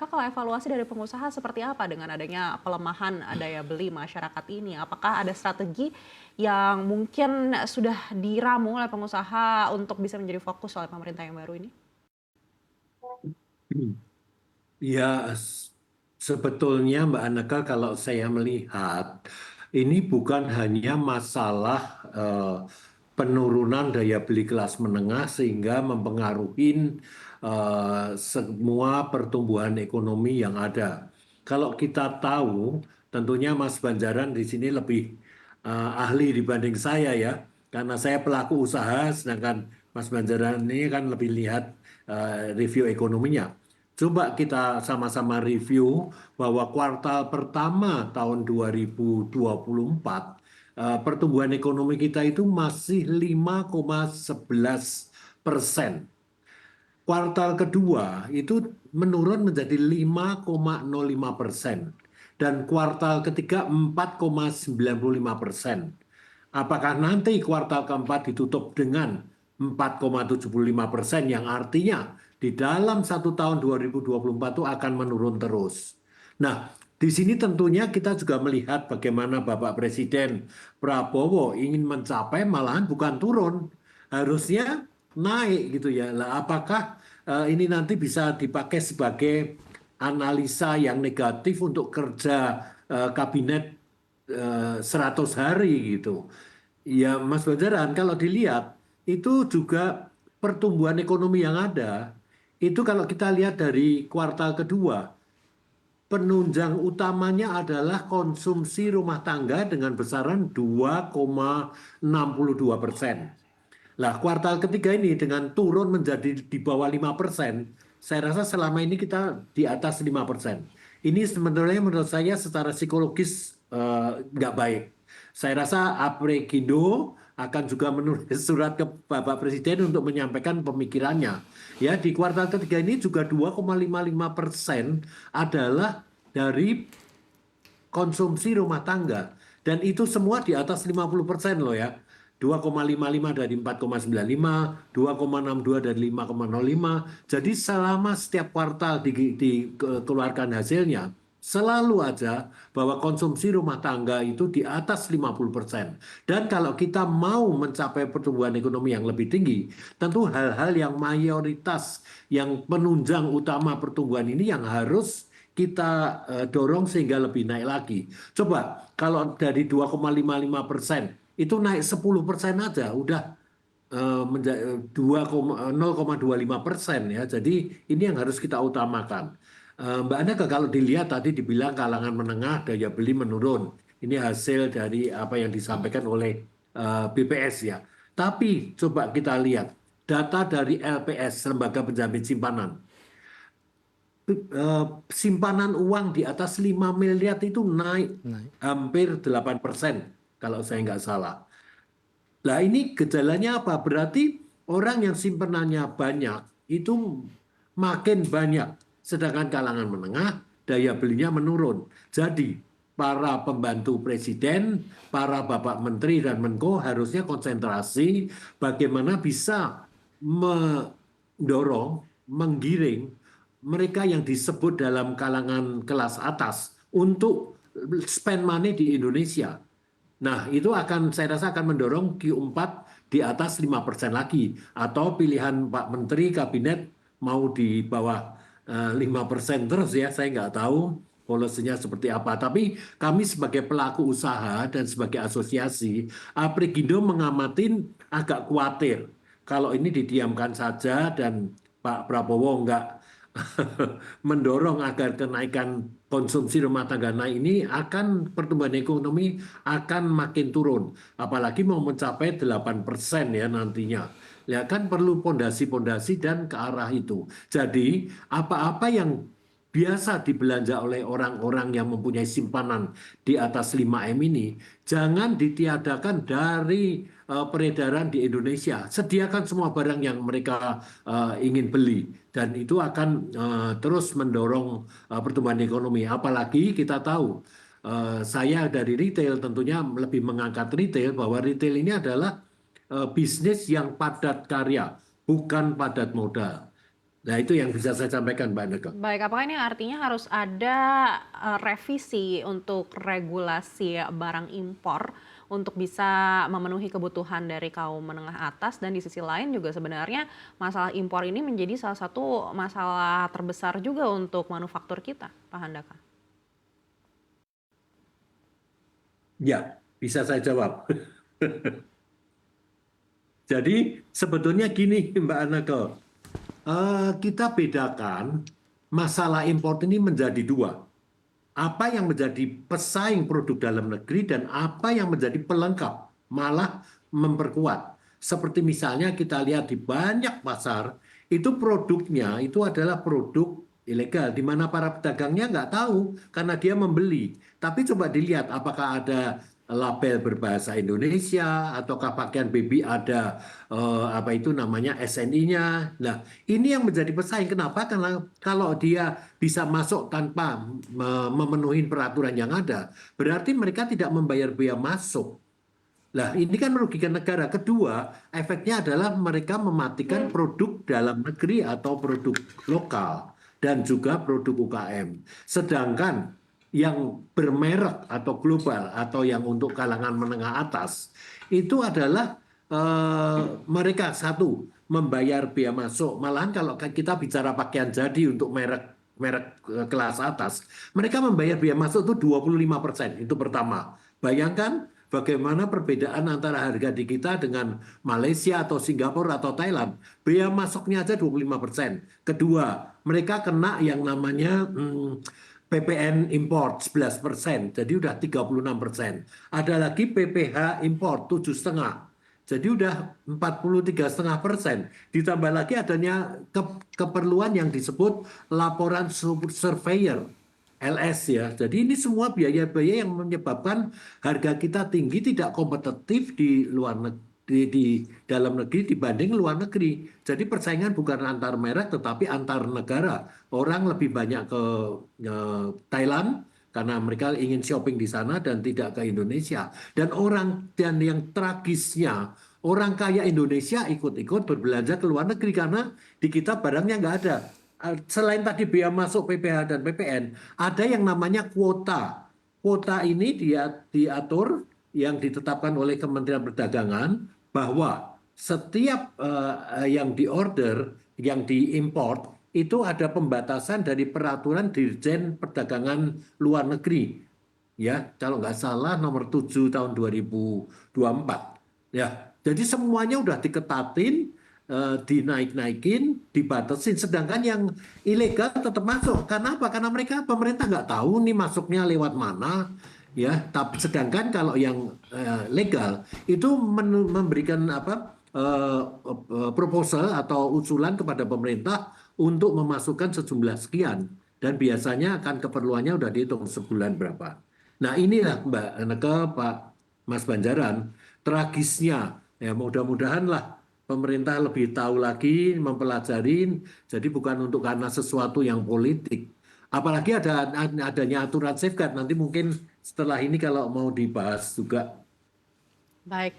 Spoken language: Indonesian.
Kak, kalau evaluasi dari pengusaha seperti apa dengan adanya pelemahan daya beli masyarakat ini? Apakah ada strategi yang mungkin sudah diramu oleh pengusaha untuk bisa menjadi fokus oleh pemerintah yang baru ini? Ya, sebetulnya Mbak Aneka kalau saya melihat ini bukan hanya masalah penurunan daya beli kelas menengah sehingga mempengaruhi semua pertumbuhan ekonomi yang ada. Kalau kita tahu, tentunya Mas Banjaran di sini lebih ahli dibanding saya ya, karena saya pelaku usaha, sedangkan Mas Banjaran ini kan lebih lihat review ekonominya. Coba kita sama-sama review bahwa kuartal pertama tahun 2024 pertumbuhan ekonomi kita itu masih 5,11%. Kuartal kedua itu menurun menjadi 5,05% dan kuartal ketiga 4,95%. Apakah nanti kuartal keempat ditutup dengan 4,75% yang artinya di dalam 1 tahun 2024 itu akan menurun terus. Nah, di sini tentunya kita juga melihat bagaimana Bapak Presiden Prabowo ingin mencapai malahan bukan turun, harusnya naik gitu ya. Lah, apakah ini nanti bisa dipakai sebagai analisa yang negatif untuk kerja kabinet 100 hari gitu. Ya, Mas Bajaran, kalau dilihat itu juga pertumbuhan ekonomi yang ada, itu kalau kita lihat dari kuartal kedua, penunjang utamanya adalah konsumsi rumah tangga dengan besaran 2,62%. Lah, kuartal ketiga ini dengan turun menjadi di bawah 5%, saya rasa selama ini kita di atas 5%. Ini sebenarnya menurut saya secara psikologis nggak baik. Saya rasa Apregindo akan juga menulis surat ke Bapak Presiden untuk menyampaikan pemikirannya. Ya, di kuartal ketiga ini juga 2,55% adalah dari konsumsi rumah tangga. Dan itu semua di atas 50% loh ya. 2,55 dari 4,95, 2,62 dari 5,05. Jadi selama setiap kuartal dikeluarkan hasilnya, selalu aja bahwa konsumsi rumah tangga itu di atas 50%. Dan kalau kita mau mencapai pertumbuhan ekonomi yang lebih tinggi, tentu hal-hal yang mayoritas, yang penunjang utama pertumbuhan ini yang harus kita dorong sehingga lebih naik lagi. Coba kalau dari 2,55% itu naik 10% aja udah menjadi 0,25% ya. Jadi ini yang harus kita utamakan. Mbak Anda kalau dilihat tadi dibilang kalangan menengah daya beli menurun. Ini hasil dari apa yang disampaikan oleh BPS ya. Tapi coba kita lihat data dari LPS, Lembaga Penjamin Simpanan. Simpanan uang di atas 5 miliar itu naik Naik. hampir 8% kalau saya nggak salah. Nah, ini gejalanya apa? Berarti orang yang simpenannya banyak itu makin banyak. Sedangkan kalangan menengah daya belinya menurun. Jadi para pembantu presiden, para bapak menteri dan menko harusnya konsentrasi bagaimana bisa mendorong, menggiring mereka yang disebut dalam kalangan kelas atas untuk spend money di Indonesia. Nah, itu akan saya rasa akan mendorong Q4 di atas 5% lagi. Atau pilihan Pak Menteri Kabinet mau di bawah 5% terus ya, saya nggak tahu polisinya seperti apa. Tapi kami sebagai pelaku usaha dan sebagai asosiasi, Aprigindo mengamatin agak khawatir. Kalau ini didiamkan saja dan Pak Prabowo nggak mendorong agar kenaikan konsumsi rumah tangga naik ini akan pertumbuhan ekonomi akan makin turun. Apalagi mau mencapai 8% ya nantinya. Ya kan perlu pondasi-pondasi dan ke arah itu. Jadi apa-apa yang biasa dibelanja oleh orang-orang yang mempunyai simpanan di atas 5M ini, jangan ditiadakan dari peredaran di Indonesia. Sediakan semua barang yang mereka ingin beli dan itu akan terus mendorong pertumbuhan ekonomi. Apalagi kita tahu saya dari retail tentunya lebih mengangkat retail bahwa retail ini adalah bisnis yang padat karya, bukan padat modal. Nah, itu yang bisa saya sampaikan, Mbak Neke. Baik, apakah ini artinya harus ada revisi untuk regulasi barang impor untuk bisa memenuhi kebutuhan dari kaum menengah atas, dan di sisi lain juga sebenarnya masalah impor ini menjadi salah satu masalah terbesar juga untuk manufaktur kita, Pak Handaka? Ya, bisa saya jawab. Jadi sebetulnya gini, Mbak Anake, kita bedakan masalah impor ini menjadi dua. Apa yang menjadi pesaing produk dalam negeri dan apa yang menjadi pelengkap, malah memperkuat. Seperti misalnya kita lihat di banyak pasar, itu produknya itu adalah produk ilegal, di mana para pedagangnya nggak tahu karena dia membeli. Tapi coba dilihat apakah ada label berbahasa Indonesia, ataukah pakaian baby ada apa itu namanya SNI-nya. Nah, ini yang menjadi pesaing. Kenapa? Karena kalau dia bisa masuk tanpa memenuhi peraturan yang ada, berarti mereka tidak membayar bea masuk. Lah, ini kan merugikan negara. Kedua, efeknya adalah mereka mematikan produk dalam negeri atau produk lokal dan juga produk UKM. Sedangkan yang bermerek atau global atau yang untuk kalangan menengah atas itu adalah mereka satu membayar bea masuk. Malahan kalau kita bicara pakaian jadi untuk merek merek kelas atas, mereka membayar bea masuk itu 25%. Itu pertama. Bayangkan bagaimana perbedaan antara harga di kita dengan Malaysia atau Singapura atau Thailand. Bea masuknya aja 25%. Kedua, mereka kena yang namanya PPN import 11%, jadi udah 36%. Ada lagi PPH import 7,5%. Jadi udah 43,5%. Ditambah lagi adanya keperluan yang disebut laporan surveyor, LS ya. Jadi ini semua biaya-biaya yang menyebabkan harga kita tinggi, tidak kompetitif di luar negeri, di dalam negeri dibanding luar negeri. Jadi persaingan bukan antar merek tetapi antar negara. Orang lebih banyak ke Thailand karena mereka ingin shopping di sana dan tidak ke Indonesia. Dan yang tragisnya, orang kaya Indonesia ikut-ikut berbelanja ke luar negeri karena di kita barangnya nggak ada. Selain tadi bea masuk PPH dan PPN, ada yang namanya kuota. Kuota ini dia diatur yang ditetapkan oleh Kementerian Perdagangan bahwa setiap yang diorder, yang diimport, itu ada pembatasan dari peraturan Dirjen Perdagangan Luar Negeri. Ya, kalau nggak salah nomor 7 tahun 2024. Ya, jadi semuanya udah diketatin, dinaik-naikin, dibatasin. Sedangkan yang ilegal tetap masuk. Karena apa? Karena pemerintah nggak tahu nih masuknya lewat mana. Ya, tapi sedangkan kalau yang legal itu memberikan apa proposal atau usulan kepada pemerintah untuk memasukkan sejumlah sekian, dan biasanya akan keperluannya udah dihitung sebulan berapa. Nah, inilah Mbak Neke, Pak Mas Banjaran, tragisnya. Ya, mudah-mudahan lah pemerintah lebih tahu lagi, mempelajarin. Jadi bukan untuk karena sesuatu yang politik. Apalagi adanya aturan safeguard. Nanti mungkin setelah ini kalau mau dibahas juga. Baik.